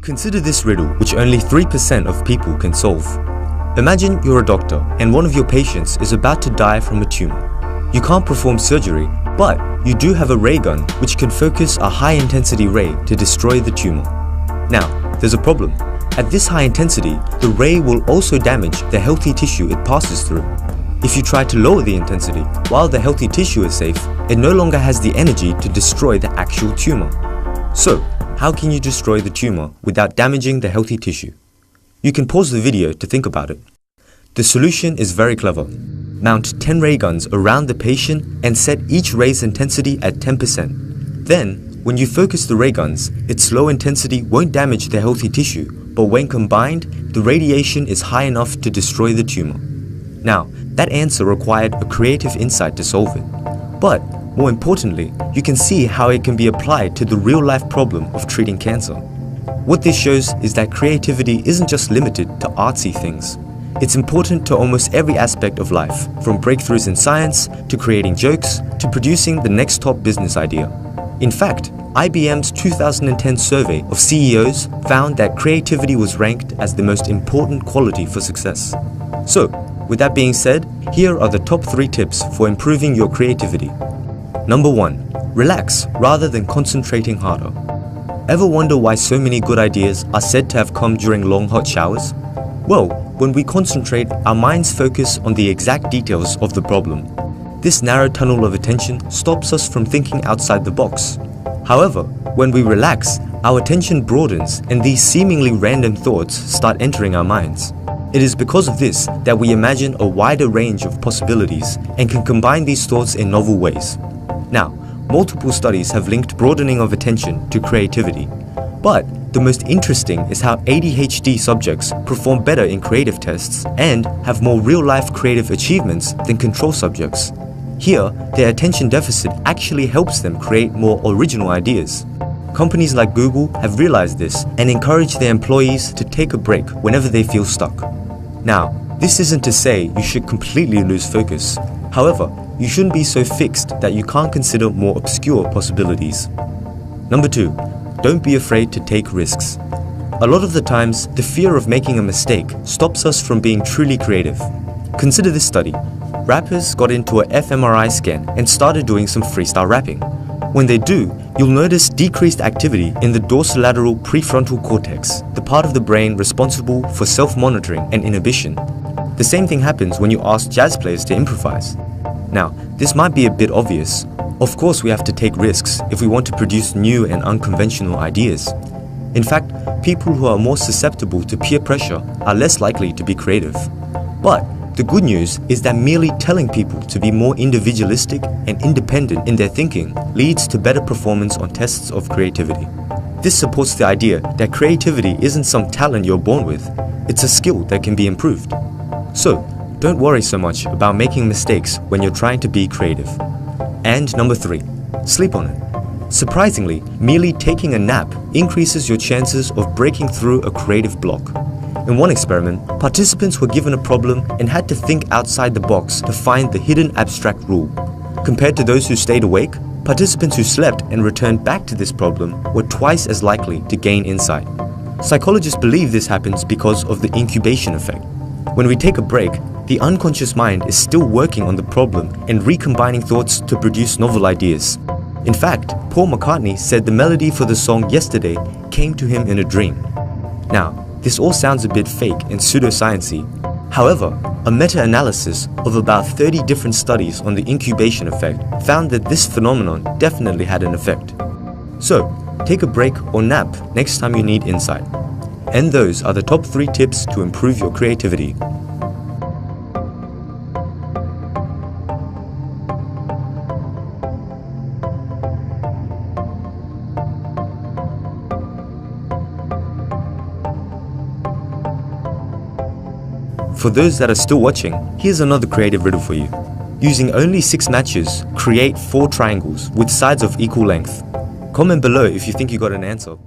Consider this riddle which only 3% of people can solve. Imagine you're a doctor and one of your patients is about to die from a tumor. You can't perform surgery, but you do have a ray gun which can focus a high-intensity ray to destroy the tumor. Now, there's a problem. At this high intensity, the ray will also damage the healthy tissue it passes through. If you try to lower the intensity while the healthy tissue is safe, it no longer has the energy to destroy the actual tumor. So, how can you destroy the tumor without damaging the healthy tissue? You can pause the video to think about it. The solution is very clever. Mount 10 ray guns around the patient and set each ray's intensity at 10%. Then, when you focus the ray guns, its low intensity won't damage the healthy tissue, but when combined, the radiation is high enough to destroy the tumor. Now, that answer required a creative insight to solve it. But, more importantly, you can see how it can be applied to the real-life problem of treating cancer. What this shows is that creativity isn't just limited to artsy things. It's important to almost every aspect of life, from breakthroughs in science, to creating jokes, to producing the next top business idea. In fact, IBM's 2010 survey of CEOs found that creativity was ranked as the most important quality for success. So, with that being said, here are the top 3 tips for improving your creativity. Number 1. Relax rather than concentrating harder. Ever wonder why so many good ideas are said to have come during long hot showers? Well, when we concentrate, our minds focus on the exact details of the problem. This narrow tunnel of attention stops us from thinking outside the box. However, when we relax, our attention broadens and these seemingly random thoughts start entering our minds. It is because of this that we imagine a wider range of possibilities and can combine these thoughts in novel ways. Now, multiple studies have linked broadening of attention to creativity. But the most interesting is how ADHD subjects perform better in creative tests and have more real-life creative achievements than control subjects. Here, their attention deficit actually helps them create more original ideas. Companies like Google have realized this and encourage their employees to take a break whenever they feel stuck. Now, this isn't to say you should completely lose focus. However, you shouldn't be so fixed that you can't consider more obscure possibilities. Number 2. Don't be afraid to take risks. A lot of the times, the fear of making a mistake stops us from being truly creative. Consider this study. Rappers got into a fMRI scan and started doing some freestyle rapping. When they do, you'll notice decreased activity in the dorsolateral prefrontal cortex, the part of the brain responsible for self-monitoring and inhibition. The same thing happens when you ask jazz players to improvise. Now, this might be a bit obvious. Of course, we have to take risks if we want to produce new and unconventional ideas. In fact, people who are more susceptible to peer pressure are less likely to be creative. But the good news is that merely telling people to be more individualistic and independent in their thinking leads to better performance on tests of creativity. This supports the idea that creativity isn't some talent you're born with, it's a skill that can be improved. So, don't worry so much about making mistakes when you're trying to be creative. And number 3, sleep on it. Surprisingly, merely taking a nap increases your chances of breaking through a creative block. In one experiment, participants were given a problem and had to think outside the box to find the hidden abstract rule. Compared to those who stayed awake, participants who slept and returned back to this problem were twice as likely to gain insight. Psychologists believe this happens because of the incubation effect. When we take a break, the unconscious mind is still working on the problem and recombining thoughts to produce novel ideas. In fact, Paul McCartney said the melody for the song Yesterday came to him in a dream. Now, this all sounds a bit fake and pseudoscience-y. However, a meta-analysis of about 30 different studies on the incubation effect found that this phenomenon definitely had an effect. So, take a break or nap next time you need insight. And those are the top 3 tips to improve your creativity. For those that are still watching, here's another creative riddle for you. Using only 6 matches, create 4 triangles with sides of equal length. Comment below if you think you got an answer.